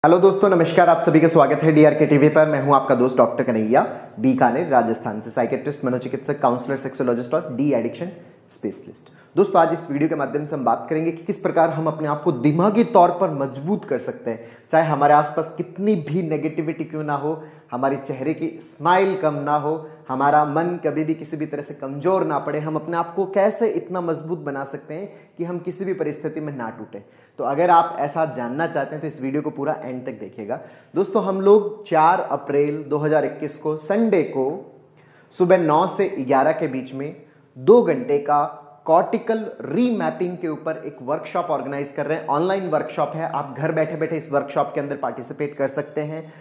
Hello दोस्तों, नमस्कार। आप सभी का स्वागत है डीआरके टीवी पर। मैं हूं आपका दोस्त डॉक्टर कन्हैया, बीकानेर, राजस्थान से, साइकेट्रिस्ट, मनोचिकित्सक, काउंसलर, सेक्सोलॉजिस्ट और डी एडिक्शन स्पेशलिस्ट। दोस्तों, आज इस वीडियो के माध्यम से हम बात करेंगे कि किस प्रकार हम अपने आप को दिमागी तौर पर मजबूत कर सकते हैं। चाहे हमारे आसपास कितनी भी नेगेटिविटी क्यों ना हो, हमारे चेहरे की स्माइल कम ना हो, हमारा मन कभी भी किसी भी तरह से कमजोर ना पड़े, हम अपने आप को कैसे इतना मजबूत बना सकते हैं कि हम किसी भी परिस्थिति में ना टूटे। तो अगर आप ऐसा जानना चाहते हैं तो इस वीडियो को पूरा एंड तक देखिएगा। दोस्तों, हम लोग 4 अप्रैल 2021 को संडे को सुबह 9 से 11 के बीच में 2 घंटे का कॉर्टिकल रीमैपिंग के ऊपर एक वर्कशॉप ऑर्गेनाइज कर रहे हैं। ऑनलाइन वर्कशॉप है, आप घर बैठे बैठे इस वर्कशॉप के अंदर पार्टिसिपेट कर सकते हैं।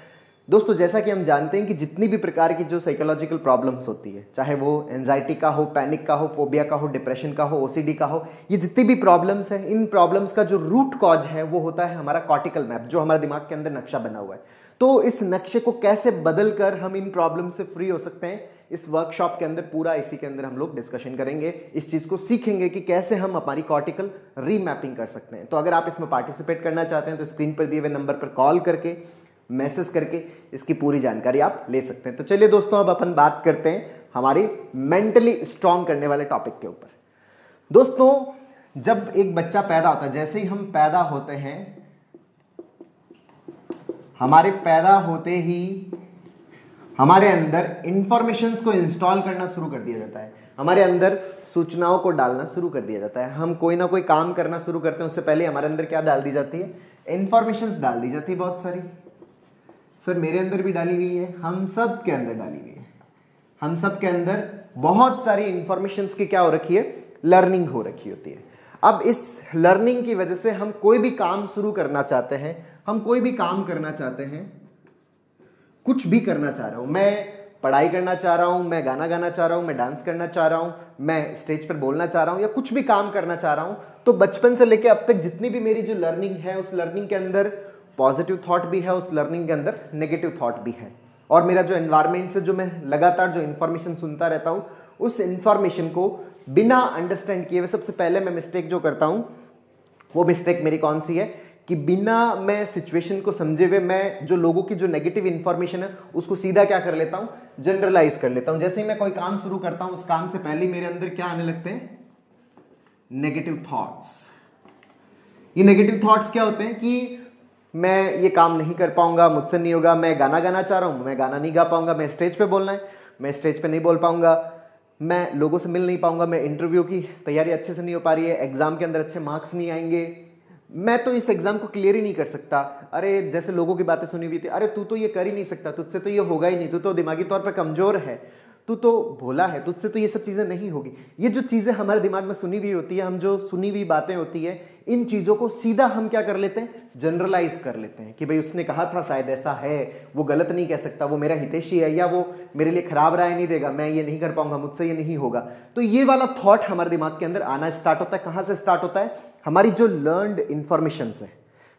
दोस्तों, जैसा कि हम जानते हैं कि जितनी भी प्रकार की जो साइकोलॉजिकल प्रॉब्लम्स होती है, चाहे वो एंजाइटी का हो, पैनिक का हो, फोबिया का हो, डिप्रेशन का हो, ओसीडी का हो, ये जितनी भी प्रॉब्लम्स हैं, इन प्रॉब्लम्स का जो रूट कॉज है वो होता है हमारा कॉर्टिकल मैप, जो हमारे दिमाग के अंदर नक्शा बना हुआ है। तो इस नक्शे को कैसे बदल कर हम इन प्रॉब्लम से फ्री हो सकते हैं, इस वर्कशॉप के अंदर पूरा इसी के अंदर हम लोग डिस्कशन करेंगे। इस चीज को सीखेंगे कि कैसे हम हमारी कॉर्टिकल रीमैपिंग कर सकते हैं। तो अगर आप इसमें पार्टिसिपेट करना चाहते हैं तो स्क्रीन पर दिए हुए नंबर पर कॉल करके, मैसेज करके इसकी पूरी जानकारी आप ले सकते हैं। तो चलिए दोस्तों, अब अपन बात करते हैं हमारी मेंटली स्ट्रांग करने वाले टॉपिक के ऊपर। दोस्तों, जब एक बच्चा पैदा होता है, जैसे ही हम पैदा होते हैं, हमारे पैदा होते ही हमारे अंदर इंफॉर्मेशंस को इंस्टॉल करना शुरू कर दिया जाता है, हमारे अंदर सूचनाओं को डालना शुरू कर दिया जाता है। हम कोई ना कोई काम करना शुरू करते हैं, उससे पहले हमारे अंदर क्या डाल दी जाती है? इंफॉर्मेशंस डाल दी जाती है बहुत सारी। सर, मेरे अंदर भी डाली हुई है, हम सब के अंदर डाली हुई है। हम सब के अंदर बहुत सारी इंफॉर्मेशंस की क्या हो रखी है? लर्निंग हो रखी होती है। अब इस लर्निंग की वजह से हम कोई भी काम शुरू करना चाहते हैं, हम कोई भी काम करना चाहते हैं, कुछ भी करना चाह रहा हूं, मैं पढ़ाई करना चाह रहा हूं, मैं गाना गाना चाह रहा हूं, मैं डांस करना चाह रहा हूं, मैं स्टेज पर बोलना चाह रहा हूं, या कुछ भी काम करना चाह रहा हूं, तो बचपन से लेकर अब तक जितनी भी मेरी जो लर्निंग है, उस लर्निंग के अंदर पॉजिटिव थॉट भी है, उस लर्निंग के अंदर नेगेटिव थॉट भी है। और मेरा जो एनवायरमेंट से जो मैं लगातार जो इंफॉर्मेशन सुनता रहता हूं, उस इंफॉर्मेशन को बिना अंडरस्टैंड किए हुए, सबसे पहले मैं मिस्टेक जो करता हूं, वो मिस्टेक मेरी कौन सी है कि बिना मैं सिचुएशन को समझे हुए मैं जो लोगों की जो नेगेटिव इंफॉर्मेशन है उसको सीधा क्या कर लेता हूं? जनरलाइज कर लेता हूं। जैसे ही मैं कोई काम शुरू करता हूं, उस काम से पहले मेरे अंदर क्या आने लगते हैं? Negative thoughts. ये नेगेटिव थॉट्स क्या होते हैं कि मैं ये काम नहीं कर पाऊंगा, मुझसे नहीं होगा, मैं गाना गाना चाह रहा हूं, मैं गाना नहीं गा पाऊंगा, मैं स्टेज पे बोलना है, मैं स्टेज पे नहीं बोल पाऊंगा, मैं लोगों से मिल नहीं पाऊंगा, मैं इंटरव्यू की तैयारी अच्छे से नहीं हो पा रही है, एग्जाम के अंदर अच्छे मार्क्स नहीं आएंगे, मैं तो इस एग्जाम को क्लियर ही नहीं कर सकता। अरे, जैसे लोगों की बातें सुनी हुई थी, अरे तू तो ये कर ही नहीं सकता, तुझसे तो ये होगा ही नहीं, तू तो दिमागी तौर पर कमजोर है, तू तो भोला है, तुझसे तो ये सब चीजें नहीं होगी। ये जो चीजें हमारे दिमाग में सुनी हुई होती है, हम जो सुनी हुई बातें होती है, इन चीजों को सीधा हम क्या कर लेते हैं? जनरलाइज कर लेते हैं कि भाई उसने कहा था, शायद ऐसा है, वो गलत नहीं कह सकता, वो मेरा हितैषी है, या वो मेरे लिए खराब राय नहीं देगा, मैं ये नहीं कर पाऊंगा, मुझसे ये नहीं होगा। तो ये वाला थॉट हमारे दिमाग के अंदर आना स्टार्ट होता है। कहां से स्टार्ट होता है? हमारी जो लर्नड इंफॉर्मेशन है,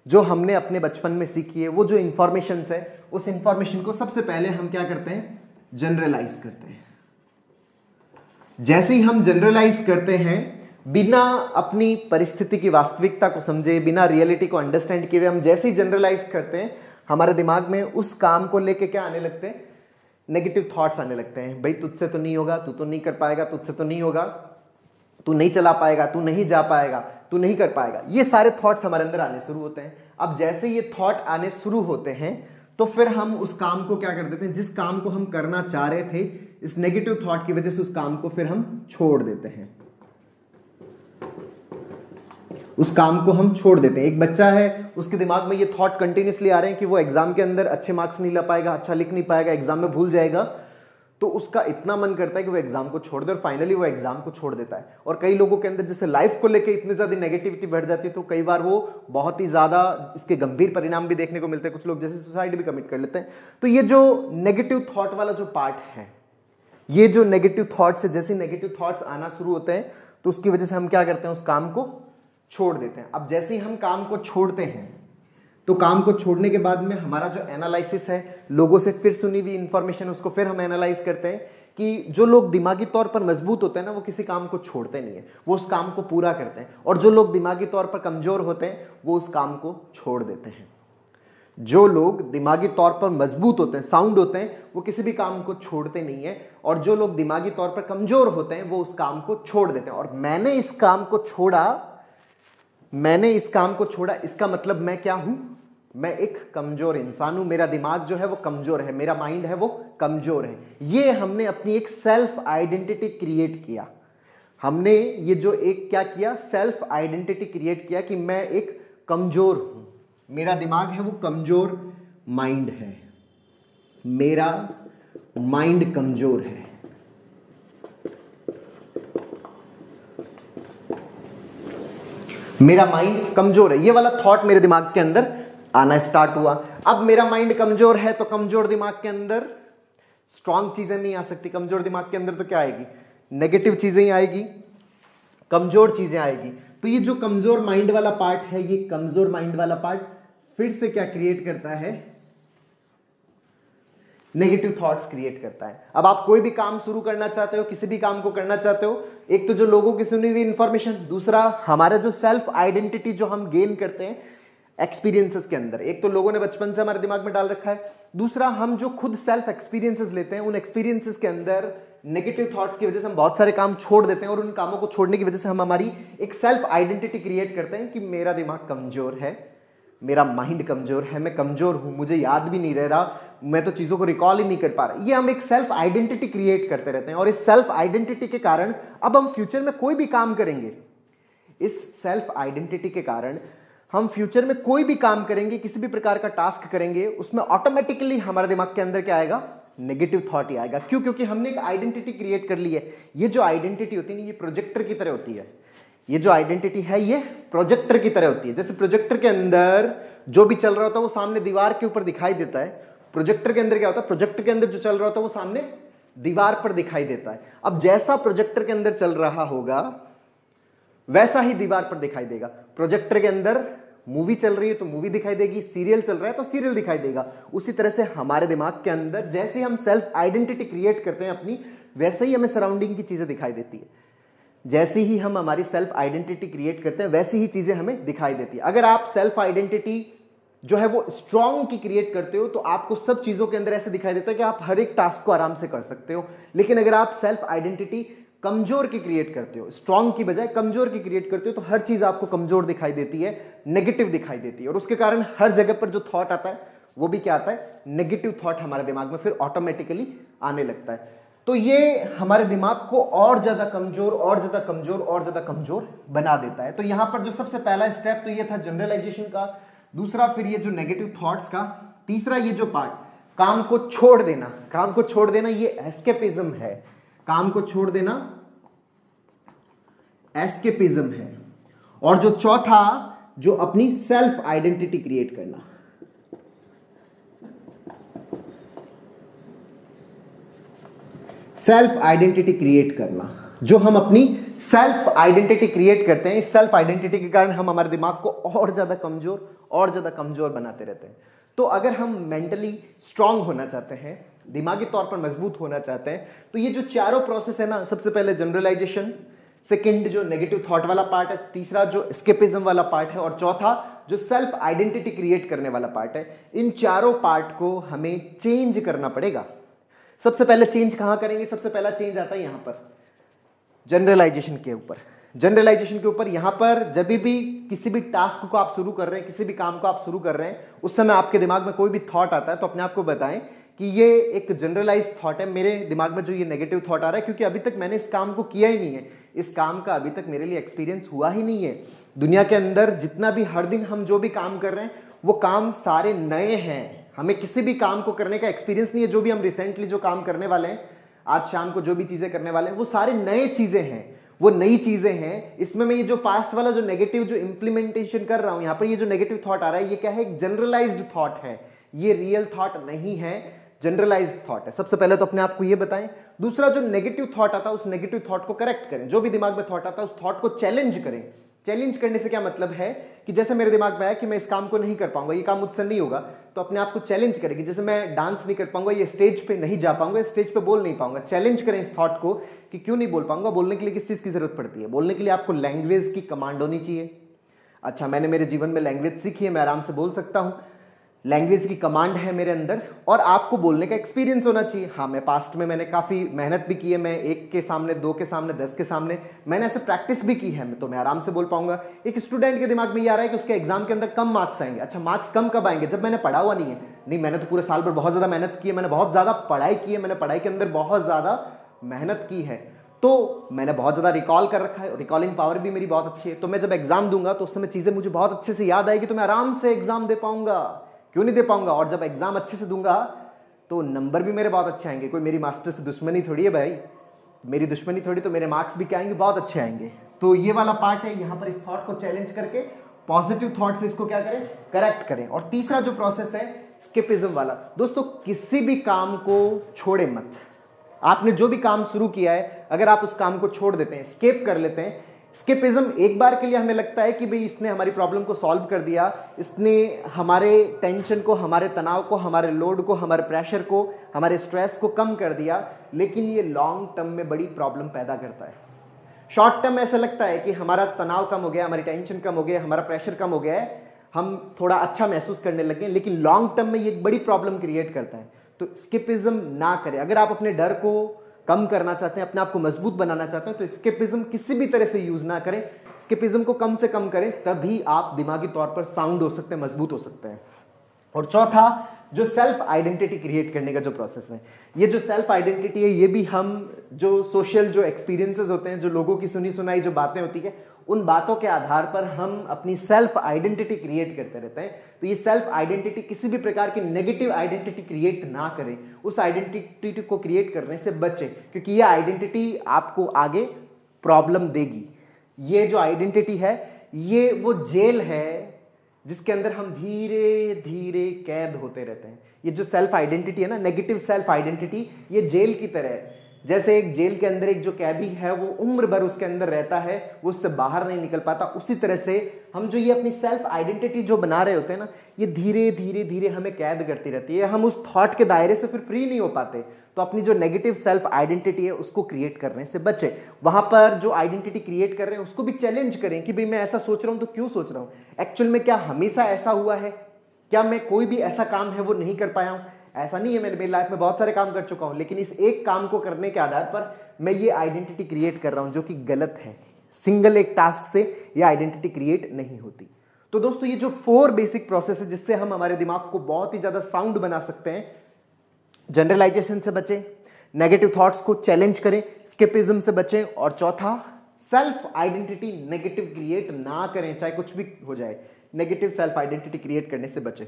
जो हमने अपने बचपन में सीखी है, वो जो इंफॉर्मेशन है, उस इंफॉर्मेशन को सबसे पहले हम क्या करते हैं? जनरलाइज करते हैं। जैसे ही हम जनरलाइज करते हैं, बिना अपनी परिस्थिति की वास्तविकता को समझे, बिना रियलिटी को अंडरस्टैंड किए, हम जैसे ही जनरलाइज करते हैं, हमारे दिमाग में उस काम को लेके क्या आने लगते हैं? नेगेटिव थॉट्स आने लगते हैं। भाई तुझसे तो नहीं होगा, तू तो नहीं कर पाएगा, तुझसे तो नहीं होगा, तू नहीं चला पाएगा, तू नहीं जा पाएगा, तू नहीं कर पाएगा। ये सारे थॉट्स हमारे अंदर आने शुरू होते हैं। अब जैसे ये थॉट आने शुरू होते हैं, तो फिर हम उस काम को क्या कर देते हैं? जिस काम को हम करना चाह रहे थे, इस नेगेटिव थॉट की वजह से उस काम को फिर हम छोड़ देते हैं। उस काम को हम छोड़ देते हैं। एक बच्चा है, उसके दिमाग में ये थॉट कंटिन्यूसली आ रहे हैं कि वो एग्जाम के अंदर अच्छे मार्क्स नहीं ला पाएगा, अच्छा लिख नहीं पाएगा, एग्जाम में भूल जाएगा, तो उसका इतना मन करता है कि वो एग्जाम को छोड़ दे, और फाइनली वो एग्जाम को छोड़ देता है। और कई लोगों के अंदर जैसे लाइफ को लेकर इतनी ज्यादा नेगेटिविटी बढ़ जाती है, तो कई बार वो बहुत ही ज्यादा इसके गंभीर परिणाम भी देखने को मिलते हैं। कुछ लोग जैसे सुसाइड भी कमिट कर लेते हैं। तो ये जो नेगेटिव थॉट वाला जो पार्ट है, ये जो नेगेटिव थॉट्स है, जैसे नेगेटिव थॉट्स आना शुरू होते हैं, तो उसकी वजह से हम क्या करते हैं? उस काम को छोड़ देते हैं। अब जैसे ही हम काम को छोड़ते हैं, तो काम को छोड़ने के बाद में हमारा जो एनालिसिस है, लोगों से फिर सुनी हुई इंफॉर्मेशन, उसको फिर हम एनालाइज करते हैं कि जो लोग दिमागी तौर पर मजबूत होते हैं ना, वो किसी काम को छोड़ते नहीं है, वो उस काम को पूरा करते हैं। और जो लोग दिमागी तौर पर कमजोर होते हैं, वो उस काम को छोड़ देते हैं। जो लोग दिमागी तौर पर मजबूत होते हैं, साउंड होते हैं, वो किसी भी काम को छोड़ते नहीं है, और जो लोग दिमागी तौर पर कमजोर होते हैं वो उस काम को छोड़ देते हैं। और मैंने इस काम को छोड़ा, इसका मतलब मैं क्या हूं? मैं एक कमजोर इंसान हूं, मेरा दिमाग जो है वो कमजोर है, मेरा माइंड है वो कमजोर है। ये हमने अपनी एक सेल्फ आइडेंटिटी क्रिएट किया। हमने ये जो एक क्या किया, सेल्फ आइडेंटिटी क्रिएट किया कि मैं एक कमजोर हूं, मेरा दिमाग है वो कमजोर माइंड है, मेरा माइंड कमजोर है। मेरा माइंड कमजोर है, ये वाला थॉट मेरे दिमाग के अंदर आना स्टार्ट हुआ। अब मेरा माइंड कमजोर है तो कमजोर दिमाग के अंदर स्ट्रांग चीजें नहीं आ सकती। कमजोर दिमाग के अंदर तो क्या आएगी? नेगेटिव चीजें ही आएगी, कमजोर चीजें आएगी। तो ये जो कमजोर माइंड वाला पार्ट है, ये कमजोर माइंड वाला पार्ट फिर से क्या क्रिएट करता है? नेगेटिव थॉट्स क्रिएट करता है। अब आप कोई भी काम शुरू करना चाहते हो, किसी भी काम को करना चाहते हो, एक तो जो लोगों की सुनी हुई इंफॉर्मेशन, दूसरा हमारा जो सेल्फ आइडेंटिटी जो हम गेन करते हैं एक्सपीरियंसेस के अंदर। एक तो लोगों ने बचपन से हमारे दिमाग में डाल रखा है, दूसरा हम जो खुद सेल्फ एक्सपीरियंसेस लेते हैं, उन एक्सपीरियंसेस के अंदर नेगेटिव थॉट्स की वजह से हम बहुत सारे काम छोड़ देते हैं, और उन कामों को छोड़ने की वजह से हम हमारी एक सेल्फ आइडेंटिटी क्रिएट करते हैं कि मेरा दिमाग कमजोर है, मेरा माइंड कमजोर है, मैं कमजोर हूं, मुझे याद भी नहीं रह रहा, मैं तो चीजों को रिकॉल ही नहीं कर पा रहा। ये हम एक सेल्फ आइडेंटिटी क्रिएट करते रहते हैं, और इस सेल्फ आइडेंटिटी के कारण अब हम फ्यूचर में कोई भी काम करेंगे, इस सेल्फ आइडेंटिटी के कारण हम फ्यूचर में कोई भी काम करेंगे, किसी भी प्रकार का टास्क करेंगे, उसमें ऑटोमेटिकली हमारे दिमाग के अंदर क्या आएगा? नेगेटिव थॉट ही आएगा। क्यों? क्योंकि हमने एक आइडेंटिटी क्रिएट कर ली है। ये जो आइडेंटिटी होती है, ये प्रोजेक्टर की तरह होती है। ये जो आइडेंटिटी है ये प्रोजेक्टर की तरह होती है। जैसे प्रोजेक्टर के अंदर जो भी चल रहा होता है वो सामने दीवार के ऊपर दिखाई देता है। प्रोजेक्टर के अंदर क्या होता है? प्रोजेक्टर के अंदर जो चल रहा होता है वो सामने दीवार पर दिखाई देता है। अब जैसा प्रोजेक्टर के अंदर चल रहा होगा वैसा ही दीवार पर दिखाई देगा। प्रोजेक्टर के अंदर मूवी चल रही है तो मूवी दिखाई देगी, सीरियल चल रहा है तो सीरियल दिखाई देगा। उसी तरह से हमारे दिमाग के अंदर जैसे हम सेल्फ आइडेंटिटी क्रिएट करते हैं अपनी, वैसे ही हमें सराउंडिंग की चीजें दिखाई देती है। जैसे ही हम हमारी सेल्फ आइडेंटिटी क्रिएट करते हैं वैसी ही चीजें हमें दिखाई देती है। अगर आप सेल्फ आइडेंटिटी जो है वो स्ट्रांग की क्रिएट करते हो तो आपको सब चीजों के अंदर ऐसे दिखाई देता है कि आप हर एक टास्क को आराम से कर सकते हो। लेकिन अगर आप सेल्फ आइडेंटिटी कमजोर की क्रिएट करते हो, स्ट्रांग की बजाय कमजोर की क्रिएट करते हो, तो हर चीज आपको कमजोर दिखाई देती है, नेगेटिव दिखाई देती है, और उसके कारण हर जगह पर जो थॉट आता है वो भी क्या आता है? नेगेटिव थॉट हमारे दिमाग में फिर ऑटोमेटिकली आने लगता है। तो ये हमारे दिमाग को और ज्यादा कमजोर और ज्यादा कमजोर और ज्यादा कमजोर बना देता है। तो यहां पर जो सबसे पहला स्टेप तो ये था जनरलाइजेशन का, दूसरा फिर ये जो नेगेटिव थॉट्स का, तीसरा ये जो पार्ट काम को छोड़ देना, काम को छोड़ देना ये एस्केपिज्म है। काम को छोड़ देना एस्केपिज्म है। और जो चौथा जो अपनी सेल्फ आइडेंटिटी क्रिएट करना, सेल्फ आइडेंटिटी क्रिएट करना, जो हम अपनी सेल्फ आइडेंटिटी क्रिएट करते हैं, इस सेल्फ आइडेंटिटी के कारण हम हमारे दिमाग को और ज्यादा कमजोर बनाते रहते हैं। तो अगर हम मेंटली स्ट्रांग होना चाहते हैं, दिमागी तौर पर मजबूत होना चाहते हैं, तो ये जो चारों प्रोसेस है ना, सबसे पहले जनरलाइजेशन, सेकंड जो नेगेटिव थॉट वाला पार्ट है, तीसरा जो एस्केपिज्म वाला पार्ट है, और चौथा जो सेल्फ आइडेंटिटी क्रिएट करने वाला पार्ट है, इन चारों पार्ट को हमें चेंज करना पड़ेगा। सबसे पहले चेंज कहां करेंगे? सबसे पहला चेंज आता है यहां पर जनरलाइजेशन के ऊपर। जनरलाइजेशन के ऊपर यहां पर जब भी किसी भी टास्क को आप शुरू कर रहे हैं, किसी भी काम को आप शुरू कर रहे हैं, उस समय आपके दिमाग में कोई भी थॉट आता है तो अपने आप को बताएं कि ये एक जनरलाइज थॉट है, मेरे दिमाग में जो ये नेगेटिव थॉट आ रहा है क्योंकि अभी तक मैंने इस काम को किया ही नहीं है, इस काम का अभी तक मेरे लिए एक्सपीरियंस हुआ ही नहीं है। दुनिया के अंदर जितना भी हर दिन हम जो भी काम कर रहे हैं वो काम सारे नए हैं, हमें किसी भी काम को करने का एक्सपीरियंस नहीं है। जो भी हम रिसेंटली जो काम करने वाले हैं, आज शाम को जो भी चीजें करने वाले हैं, वो सारे नए चीजें हैं, वो नई चीजें हैं। इसमें मैं ये जो पास्ट वाला जो नेगेटिव जो इंप्लीमेंटेशन कर रहा हूं, यहां पर ये जो नेगेटिव थॉट आ रहा है, ये क्या है? एक जनरलाइज्ड थॉट है, ये रियल थॉट नहीं है, जनरलाइज्ड थॉट है। सबसे पहले तो अपने आप को ये बताएं। दूसरा जो नेगेटिव थॉट आता है उस नेगेटिव थॉट को करेक्ट करें। जो भी दिमाग में थॉट आता है उस थॉट को चैलेंज करें। चैलेंज करने से क्या मतलब है कि जैसे मेरे दिमाग में आया कि मैं इस काम को नहीं कर पाऊंगा, ये काम मुझसे नहीं होगा, तो अपने आप को चैलेंज करें कि जैसे मैं डांस नहीं कर पाऊंगा, ये स्टेज पे नहीं जा पाऊंगा, स्टेज पे बोल नहीं पाऊंगा। चैलेंज करें इस थॉट को कि क्यों नहीं बोल पाऊंगा। बोलने के लिए किस चीज की जरूरत पड़ती है? बोलने के लिए आपको लैंग्वेज की कमांड होनी चाहिए। अच्छा, मैंने मेरे जीवन में लैंग्वेज सीखी है, मैं आराम से बोल सकता हूं। लैंग्वेज की कमांड है मेरे अंदर, और आपको बोलने का एक्सपीरियंस होना चाहिए। हाँ, मैं पास्ट में मैंने काफ़ी मेहनत भी की है, मैं 1 के सामने, 2 के सामने, 10 के सामने मैंने ऐसे प्रैक्टिस भी की है, तो मैं आराम से बोल पाऊंगा। एक स्टूडेंट के दिमाग में ये आ रहा है कि उसके एग्जाम के अंदर कम मार्क्स आएंगे। अच्छा, मार्क्स कम कब आएंगे? जब मैंने पढ़ा हुआ नहीं है। नहीं, मैंने तो पूरे साल भर बहुत ज़्यादा मेहनत की है, मैंने बहुत ज़्यादा पढ़ाई की है, मैंने पढ़ाई के अंदर बहुत ज़्यादा मेहनत की है, तो मैंने बहुत ज़्यादा रिकॉल कर रखा है, रिकॉलिंग पावर भी मेरी बहुत अच्छी है। तो मैं जब एग्जाम दूंगा तो उस समय चीज़ें मुझे बहुत अच्छे से याद आएगी, तो मैं आराम से एग्जाम दे पाऊंगा। क्यों नहीं दे पाऊंगा? और जब एग्जाम अच्छे से दूंगा तो नंबर भी मेरे बहुत अच्छे आएंगे। कोई मेरी मास्टर से दुश्मनी थोड़ी है भाई, मेरी दुश्मनी थोड़ी, तो मेरे मार्क्स भी क्या आएंगे? बहुत अच्छे आएंगे। तो ये वाला पार्ट है, यहां पर इस थॉट को चैलेंज करके पॉजिटिव थॉट से इसको क्या करें? करेक्ट करें। और तीसरा जो प्रोसेस है स्किपिज्म वाला, दोस्तों किसी भी काम को छोड़े मत। आपने जो भी काम शुरू किया है, अगर आप उस काम को छोड़ देते हैं, स्किप कर लेते हैं, स्किपिज्म एक बार के लिए हमें लगता है कि भाई इसने हमारी प्रॉब्लम को सॉल्व कर दिया, इसने हमारे टेंशन को, हमारे तनाव को, हमारे लोड को, हमारे प्रेशर को, हमारे स्ट्रेस को कम कर दिया, लेकिन ये लॉन्ग टर्म में बड़ी प्रॉब्लम पैदा करता है। शॉर्ट टर्म ऐसा लगता है कि हमारा तनाव कम हो गया, हमारी टेंशन कम हो गया, हमारा प्रेशर कम हो गया है, हम थोड़ा अच्छा महसूस करने लगे, लेकिन लॉन्ग टर्म में ये एक बड़ी प्रॉब्लम क्रिएट करता है। तो स्किपिज्म ना करें। अगर आप अपने डर को कम करना चाहते हैं, अपने आप को मजबूत बनाना चाहते हैं, तो स्किपिज्म किसी भी तरह से यूज ना करें। स्किपिज्म को कम से कम करें, तभी आप दिमागी तौर पर साउंड हो सकते हैं, मजबूत हो सकते हैं। और चौथा, जो सेल्फ आइडेंटिटी क्रिएट करने का जो प्रोसेस है, ये जो सेल्फ आइडेंटिटी है, ये भी हम जो सोशल जो एक्सपीरियंसेस होते हैं, जो लोगों की सुनी सुनाई जो बातें होती है, उन बातों के आधार पर हम अपनी सेल्फ आइडेंटिटी क्रिएट करते रहते हैं। तो ये सेल्फ आइडेंटिटी किसी भी प्रकार की नेगेटिव आइडेंटिटी क्रिएट ना करें, उस आइडेंटिटी को क्रिएट करने से बचें, क्योंकि ये आइडेंटिटी आपको आगे प्रॉब्लम देगी। ये जो आइडेंटिटी है, ये वो जेल है जिसके अंदर हम धीरे धीरे कैद होते रहते हैं। ये जो सेल्फ आइडेंटिटी है ना, नेगेटिव सेल्फ आइडेंटिटी, ये जेल की तरह है। जैसे एक जेल के अंदर एक जो कैदी है, वो उम्र भर उसके अंदर रहता है, वो उससे बाहर नहीं निकल पाता, उसी तरह से हम जो ये अपनी सेल्फ आइडेंटिटी जो बना रहे होते हैं ना, ये धीरे धीरे धीरे हमें कैद करती रहती है। हम उस थॉट के दायरे से फिर फ्री नहीं हो पाते। तो अपनी जो नेगेटिव सेल्फ आइडेंटिटी है, उसको क्रिएट करने से बचे। वहां पर जो आइडेंटिटी क्रिएट कर रहे हैं, उसको भी चैलेंज करें कि भाई मैं ऐसा सोच रहा हूं तो क्यों सोच रहा हूं, एक्चुअल में क्या हमेशा ऐसा हुआ है, क्या मैं कोई भी ऐसा काम है वो नहीं कर पाया हूं? ऐसा नहीं है, मैं मेरी लाइफ में बहुत सारे काम कर चुका हूं, लेकिन इस एक काम को करने के आधार पर मैं ये आइडेंटिटी क्रिएट कर रहा हूं, जो कि गलत है। सिंगल एक टास्क से ये आइडेंटिटी क्रिएट नहीं होती। तो दोस्तों, ये जो 4 बेसिक प्रोसेस है जिससे हम हमारे दिमाग को बहुत ही ज्यादा साउंड बना सकते हैं। जनरलाइजेशन से बचें, नेगेटिव थॉट्स को चैलेंज करें, स्किपिज्म से बचें, और चौथा, सेल्फ आइडेंटिटी नेगेटिव क्रिएट ना करें, चाहे कुछ भी हो जाए, नेगेटिव सेल्फ आइडेंटिटी क्रिएट करने से बचें।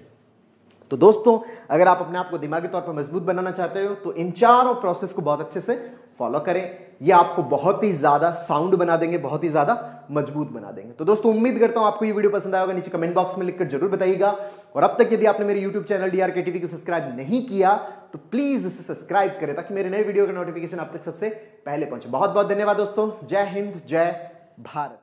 तो दोस्तों, अगर आप अपने आप को दिमागी तौर पर मजबूत बनाना चाहते हो, तो इन चारों प्रोसेस को बहुत अच्छे से फॉलो करें। ये आपको बहुत ही ज्यादा साउंड बना देंगे, बहुत ही ज्यादा मजबूत बना देंगे। तो दोस्तों, उम्मीद करता हूं आपको ये वीडियो पसंद आया होगा। नीचे कमेंट बॉक्स में लिखकर जरूर बताइएगा। और अब तक यदि आपने मेरे यूट्यूब चैनल DRK TV को सब्सक्राइब नहीं किया, तो प्लीज उसे सब्सक्राइब करें, ताकि मेरे नए वीडियो का नोटिफिकेशन आप तक सबसे पहले पहुंचे। बहुत बहुत धन्यवाद दोस्तों। जय हिंद, जय भारत।